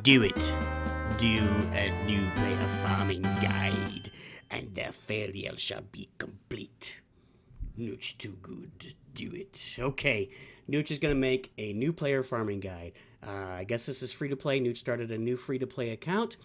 Do it. Do a new player farming guide, and their failure shall be complete. Nooch too good. Do it. Okay, Nooch is going to make a new player farming guide. I guess this is free to play. Nooch started a new free to play account.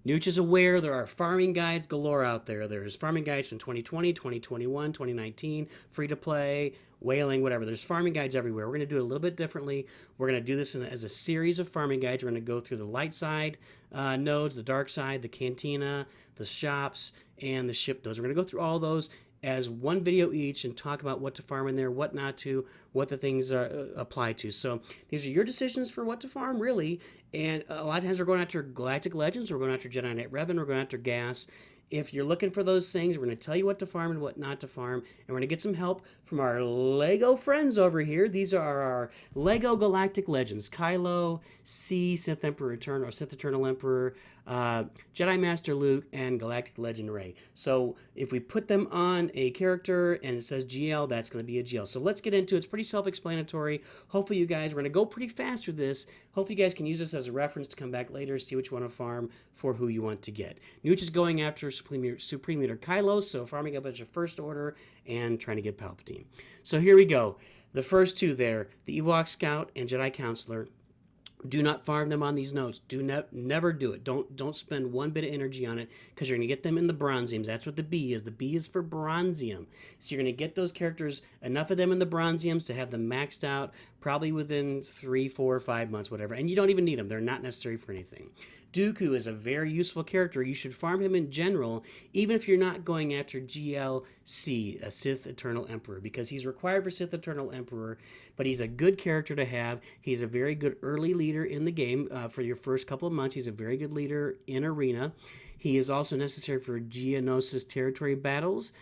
Nooch is aware there are farming guides galore out there. There's farming guides from 2020, 2021, 2019, free to play, whaling, whatever. There's farming guides everywhere. We're going to do it a little bit differently. We're going to do this as a series of farming guides. We're going to go through the light side nodes, the dark side, the cantina, the shops, and the ship nodes. We're going to go through all those as one video each and talk about what to farm in there, what not to, what the things apply to. So these are your decisions for what to farm, really. And a lot of times we're going after Galactic Legends, we're going after Jedi Knight Revan, we're going after gas. If you're looking for those things, we're going to tell you what to farm and what not to farm. And we're going to get some help from our Lego friends over here. These are our Lego Galactic Legends. Kylo, C, Sith Emperor Eternal, or Sith Eternal Emperor, Jedi Master Luke, and Galactic Legend Rey. So if we put them on a character and it says GL, that's going to be a GL. So let's get into it. It's pretty self-explanatory. Hopefully you guys, we're going to go pretty fast through this. Hopefully you guys can use this as a reference to come back later, see what you want to farm for who you want to get. Nooch is going after Supreme Leader Kylo, so farming up as your first order and trying to get Palpatine. So here we go. The first two there, the Ewok Scout and Jedi Counselor. Do not farm them on these nodes. Never do it. Don't spend one bit of energy on it because you're going to get them in the bronziums. That's what the B is. The B is for bronzium. So you're going to get those characters, enough of them in the bronziums to have them maxed out probably within 3, 4, 5 months, whatever. And you don't even need them. They're not necessary for anything. Dooku is a very useful character. You should farm him in general, even if you're not going after GLC, a Sith Eternal Emperor, because he's required for Sith Eternal Emperor, but he's a good character to have. He's a very good early leader in the game for your first couple of months. He's a very good leader in Arena. He is also necessary for Geonosis territory battles.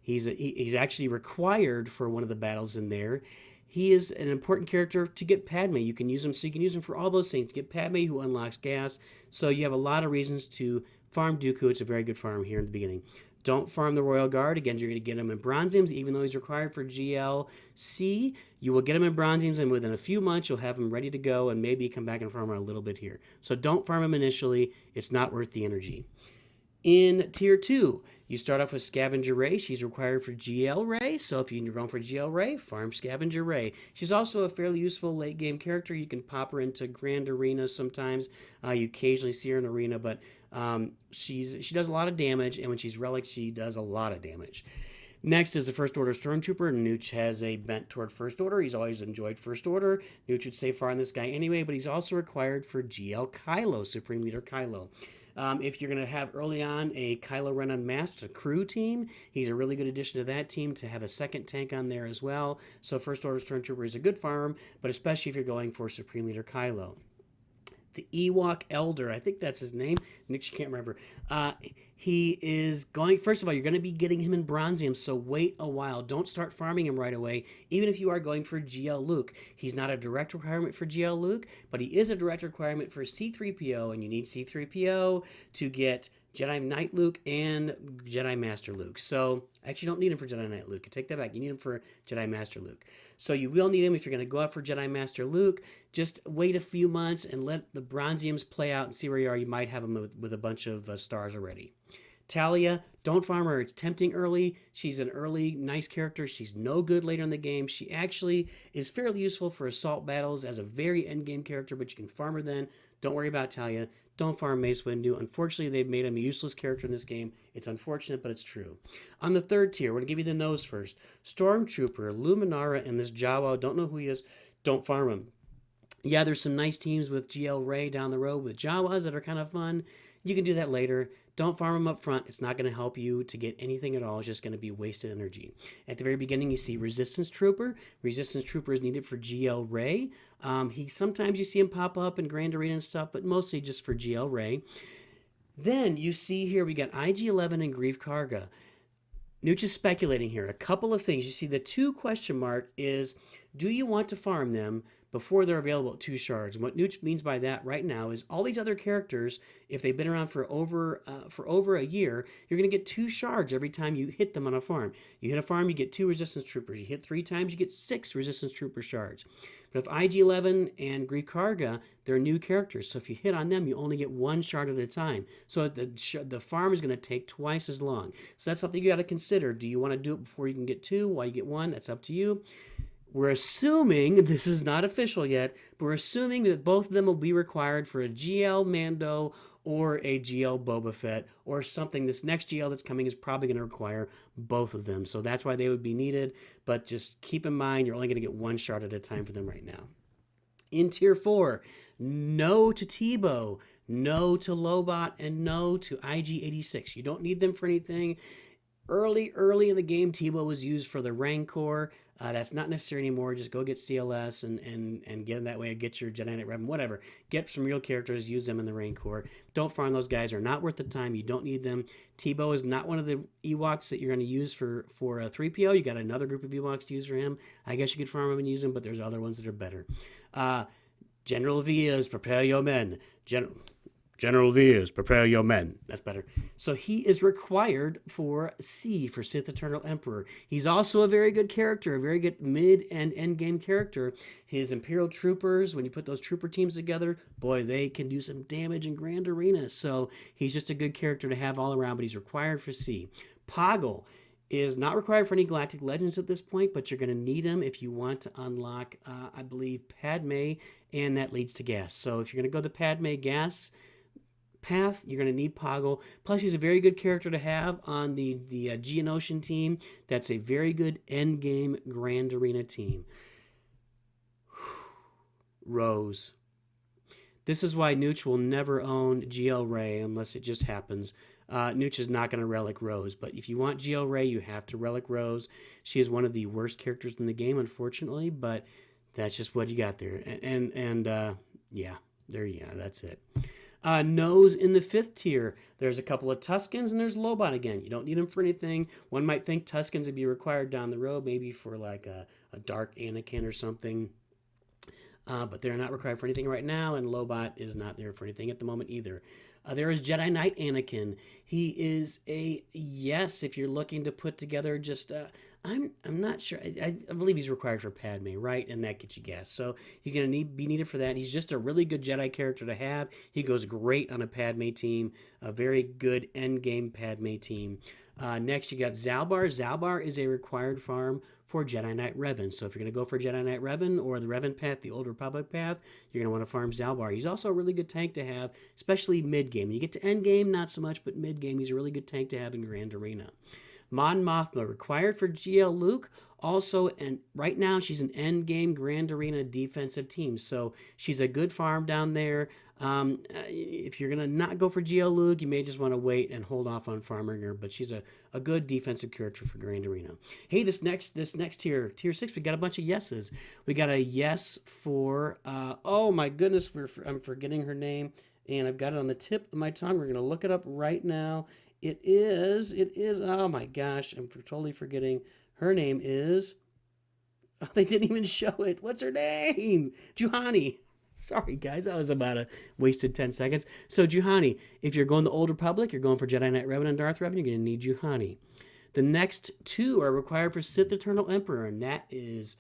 He's actually required for one of the battles in there. He is an important character to get Padme. You can use him, so you can use him for all those things. To get Padme, who unlocks gas. So you have a lot of reasons to farm Dooku. It's a very good farm here in the beginning. Don't farm the Royal Guard. Again, you're going to get him in bronziums, even though he's required for GLC. You will get him in bronziums, and within a few months, you'll have him ready to go, and maybe come back and farm him a little bit here. So don't farm him initially. It's not worth the energy. In Tier 2, you start off with Scavenger Rey. She's required for GL Rey, so if you're going for GL Rey, farm Scavenger Rey. She's also a fairly useful late-game character. You can pop her into Grand Arena sometimes. You occasionally see her in Arena, but she does a lot of damage, and when she's Relic, she does a lot of damage. Next is the First Order Stormtrooper. Nooch has a bent toward First Order. He's always enjoyed First Order. Nooch would say farm this guy anyway, but he's also required for GL Kylo, Supreme Leader Kylo. If you're going to have early on a Kylo Ren Unmasked, a crew team, he's a really good addition to that team to have a second tank on there as well. So First Order Stormtrooper is a good farm, but especially if you're going for Supreme Leader Kylo. The Ewok Elder, I think that's his name. Nick, you can't remember. He is going, first of all, you're going to be getting him in bronzium, so wait a while. Don't start farming him right away, even if you are going for GL Luke. He's not a direct requirement for GL Luke, but he is a direct requirement for C-3PO, and you need C-3PO to get Jedi Knight Luke and Jedi Master Luke. So, actually, you don't need him for Jedi Knight Luke. I take that back. You need him for Jedi Master Luke. So you will need him if you're going to go out for Jedi Master Luke. Just wait a few months and let the bronziums play out and see where you are. You might have him with a bunch of stars already. Talia, don't farm her. It's tempting early. She's an early, nice character. She's no good later in the game. She actually is fairly useful for assault battles as a very end-game character, but you can farm her then. Don't worry about Talia. Don't farm Mace Windu. Unfortunately, they've made him a useless character in this game. It's unfortunate, but it's true. On the third tier, we're going to give you the nose first. Stormtrooper, Luminara, and this Jawa, don't know who he is. Don't farm him. Yeah, there's some nice teams with GL Rey down the road with Jawas that are kind of fun. You can do that later. Don't farm them up front. It's not going to help you to get anything at all. It's just going to be wasted energy. At the very beginning, you see Resistance Trooper. Resistance Trooper is needed for GL Rey. Sometimes you see him pop up in Grand Arena and stuff, but mostly just for GL Rey. Then you see here we got IG-11 and Grief Karga. Nooch is speculating here. A couple of things. You see the 2 question mark is, do you want to farm them before they're available at 2 shards. And what NOOCH means by that right now is all these other characters, if they've been around for over a year, you're going to get 2 shards every time you hit them on a farm. You hit a farm, you get 2 resistance troopers. You hit 3 times, you get 6 resistance trooper shards. But if IG-11 and Greek Karga, they're new characters. So if you hit on them, you only get 1 shard at a time. So the farm is going to take twice as long. So that's something you got to consider. Do you want to do it before you can get 2, while you get 1? That's up to you. We're assuming, this is not official yet, but we're assuming that both of them will be required for a GL Mando or a GL Boba Fett or something. This next GL that's coming is probably going to require both of them. So that's why they would be needed. But just keep in mind, you're only going to get 1 shard at a time for them right now. In Tier 4, no to Tebow, no to Lobot, and no to IG-86. You don't need them for anything. Early in the game, Tebow was used for the Rancor. That's not necessary anymore. Just go get CLS and get them that way. Get your Jedi Knight Revan, whatever. Get some real characters, use them in the Rancor. Don't farm those guys. They're not worth the time. You don't need them. Tebow is not one of the Ewoks that you're going to use for a 3PO. You got another group of Ewoks to use for him. I guess you could farm him and use him, but there's other ones that are better. General Veers, prepare your men. General Veers, prepare your men. That's better. So he is required for C, for Sith Eternal Emperor. He's also a very good character, a very good mid and end game character. His Imperial Troopers, when you put those trooper teams together, boy, they can do some damage in Grand Arena. So he's just a good character to have all around, but he's required for C. Poggle is not required for any Galactic Legends at this point, but you're going to need him if you want to unlock, I believe, Padme, and that leads to gas. So if you're going to go the Padme gas path, you're going to need Poggle. Plus, he's a very good character to have on the Geonosian team. That's a very good endgame Grand Arena team. Rose. This is why NOOCH will never own GL Ray unless it just happens. NOOCH is not going to relic Rose, but if you want GL Ray, you have to relic Rose. She is one of the worst characters in the game, unfortunately, but that's just what you got there. That's it. Nose in the 5th tier. There's a couple of Tuskens and there's Lobot again. You don't need them for anything. One might think Tuskens would be required down the road, maybe for like a dark Anakin or something. But they're not required for anything right now, and Lobot is not there for anything at the moment either. There is Jedi Knight Anakin. He is a yes if you're looking to put together just... I'm not sure. I believe he's required for Padme, right? And that gets you gas. So you're going to be needed for that. He's just a really good Jedi character to have. He goes great on a Padme team. A very good endgame Padme team. Next, you got Zalbar. Zalbar is a required farm for Jedi Knight Revan. So if you're going to go for Jedi Knight Revan or the Revan path, the Old Republic path, you're going to want to farm Zalbar. He's also a really good tank to have, especially mid-game. When you get to end-game, not so much, but mid-game, he's a really good tank to have in Grand Arena. Mon Mothma, required for GL Luke. Also, and right now, she's an endgame Grand Arena defensive team. So she's a good farm down there. If you're going to not go for GL Luke, you may just want to wait and hold off on farming her. But she's a good defensive character for Grand Arena. Hey, this next tier 6, we got a bunch of yeses. We got a yes for, oh my goodness, I'm forgetting her name. And I've got it on the tip of my tongue. We're going to look it up right now. It is, oh my gosh, I'm totally forgetting. Her name is, oh, they didn't even show it. What's her name? Juhani. Sorry, guys, that was about a wasted 10 seconds. So Juhani, if you're going the Old Republic, you're going for Jedi Knight Revan and Darth Revan, you're going to need Juhani. The next 2 are required for Sith Eternal Emperor, and that is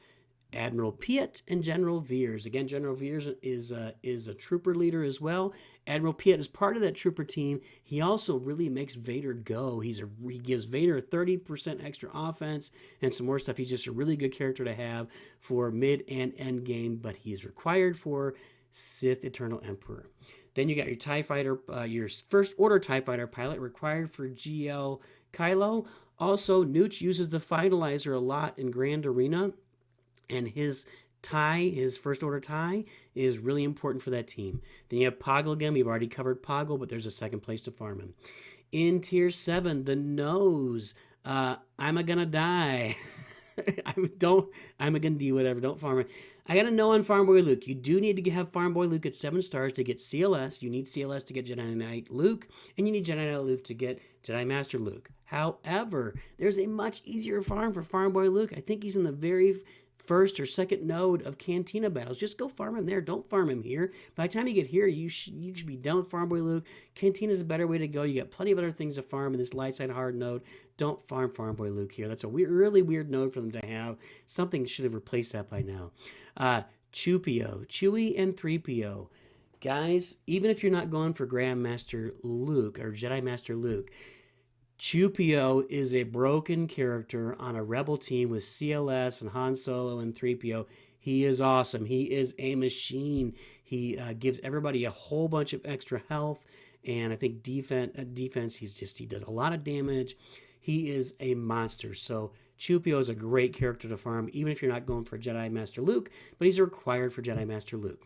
Admiral Piet and General Veers. Again, General Veers is a trooper leader as well. Admiral Piet is part of that trooper team. He also really makes Vader go. He gives Vader 30% extra offense and some more stuff. He's just a really good character to have for mid and end game, but he's required for Sith Eternal Emperor. Then you got your TIE Fighter, your First Order TIE Fighter pilot required for GL Kylo. Also, NOOCH uses the Finalizer a lot in Grand Arena. And his First Order tie, is really important for that team. Then you have Poggle again. We've already covered Poggle, but there's a second place to farm him. In Tier 7, the Nose. I'm gonna die. I'm gonna do whatever. Don't farm it. I got to know on Farm Boy Luke. You do need to have Farm Boy Luke at 7 stars to get CLS. You need CLS to get Jedi Knight Luke, and you need Jedi Knight Luke to get Jedi Master Luke. However, there's a much easier farm for Farm Boy Luke. I think he's in the very first or second node of Cantina battles. Just go farm him there. Don't farm him here. By the time you get here, you should be done with Farm Boy Luke. Cantina is a better way to go. You got plenty of other things to farm in this light side hard node. Don't farm Farm Boy Luke here. That's a really weird node for them to have. Something should have replaced that by now. Chewie and 3PO. Guys, even if you're not going for Grandmaster Luke or Jedi Master Luke, Chewie is a broken character on a rebel team with CLS and Han Solo and 3PO. He is awesome. He is a machine. He gives everybody a whole bunch of extra health, and I think defense he does a lot of damage. He is a monster. So Chewie is a great character to farm, even if you're not going for Jedi Master Luke, but he's required for Jedi Master Luke.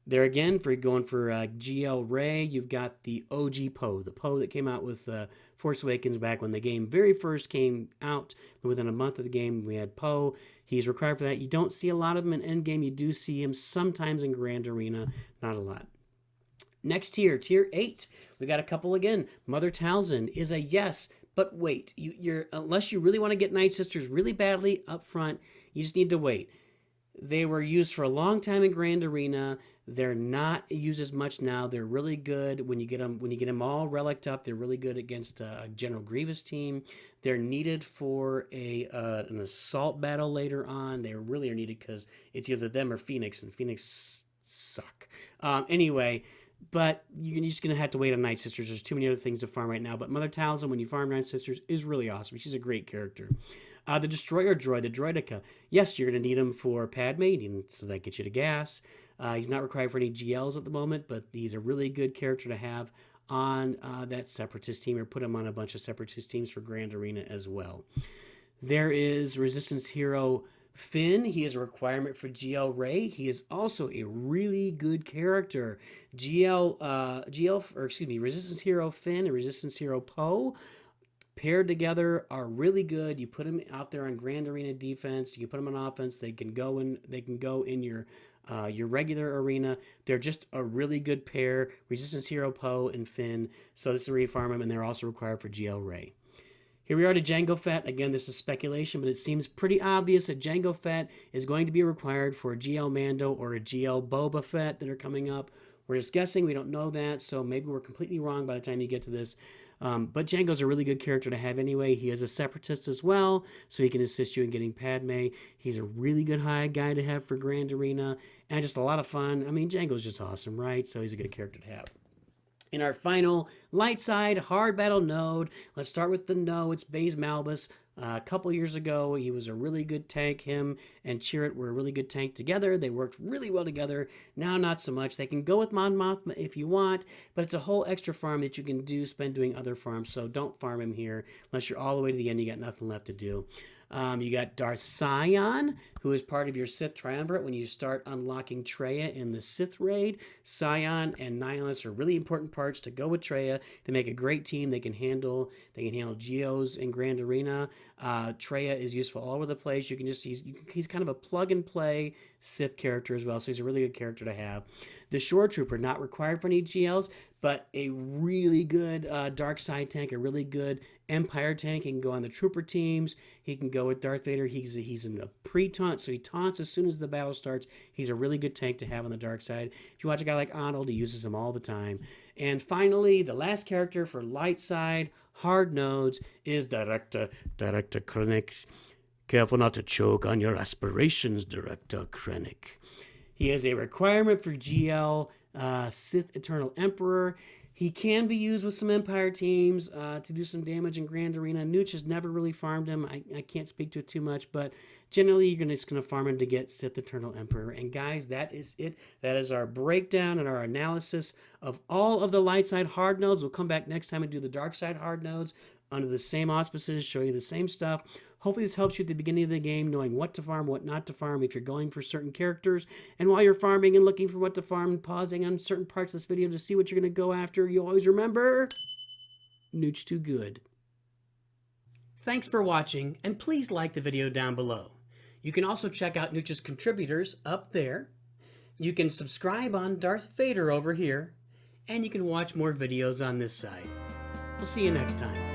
There again, for going for GL Rey, you've got the OG Poe, the Poe that came out with Force Awakens back when the game very first came out. Within a month of the game, we had Poe. He's required for that. You don't see a lot of him in Endgame. You do see him sometimes in Grand Arena, not a lot. Next tier, tier 8. We got a couple again. Mother Talzin is a yes, but wait. Unless you really want to get Night Sisters really badly up front, you just need to wait. They were used for a long time in Grand Arena. They're not used as much now. They're really good when you get them all reliced up. They're really good against a General Grievous team. They're needed for an assault battle later on. They really are needed because it's either them or Phoenix, and Phoenix suck. Anyway, but you're just going to have to wait on Night Sisters. There's too many other things to farm right now. But Mother Talzin, when you farm Night Sisters, is really awesome. She's a great character. The Destroyer Droid, the Droidica. Yes, you're going to need him for Padme, so that gets you to gas. He's not required for any GLs at the moment, but he's a really good character to have on that Separatist team, or put him on a bunch of Separatist teams for Grand Arena as well. There is Resistance Hero Finn. He is a requirement for GL Rey. He is also a really good character. Resistance Hero Finn and Resistance Hero Poe paired together are really good. You put them out there on Grand Arena defense. You can put them on offense. They can go in your regular arena. They're just a really good pair. Resistance Hero Poe and Finn. So this is where you farm them, and they're also required for GL Rey. Here we are to Jango Fett. Again, this is speculation, but it seems pretty obvious that Jango Fett is going to be required for a GL Mando or a GL Boba Fett that are coming up. We're just guessing. We don't know that, so maybe we're completely wrong by the time you get to this. But Jango's a really good character to have anyway. He is a Separatist as well, so he can assist you in getting Padme. He's a really good high guy to have for Grand Arena, and just a lot of fun. I mean, Jango's just awesome, right? So he's a good character to have. In our final light side hard battle node, let's start with the No. It's Baze Malbus. A couple years ago, he was a really good tank. Him and Chirrut were a really good tank together. They worked really well together. Now, not so much. They can go with Mon Mothma if you want, but it's a whole extra farm that you can spend doing other farms, so don't farm him here. Unless you're all the way to the end, you got nothing left to do. You got Darth Sion, who is part of your Sith Triumvirate when you start unlocking Traya in the Sith Raid. Sion and Nihilus are really important parts to go with Traya. They make a great team. They can handle Geos in Grand Arena. Traya is useful all over the place. He's kind of a plug and play Sith character as well, so he's a really good character to have. The Shore Trooper, not required for any GLs, but a really good dark side tank, a really good Empire tank. He can go on the Trooper teams. He can go with Darth Vader. He's in a pre-taunt, so he taunts as soon as the battle starts. He's a really good tank to have on the dark side. If you watch a guy like Arnold, he uses him all the time. And finally, the last character for light side hard nodes is Director Krennic. Careful not to choke on your aspirations, Director Krennic. He is a requirement for GL Sith Eternal Emperor. He can be used with some Empire teams to do some damage in Grand Arena. NOOCH has never really farmed him. I can't speak to it too much, but generally you're just going to farm him to get Sith Eternal Emperor. And guys, that is it. That is our breakdown and our analysis of all of the light side hard nodes. We'll come back next time and do the dark side hard nodes under the same auspices, show you the same stuff. Hopefully this helps you at the beginning of the game, knowing what to farm, what not to farm, if you're going for certain characters. And while you're farming and looking for what to farm and pausing on certain parts of this video to see what you're going to go after, you always remember, NOOCH too good. Thanks for watching, and please like the video down below. You can also check out NOOCH's contributors up there. You can subscribe on Darth Vader over here, and you can watch more videos on this side. We'll see you next time.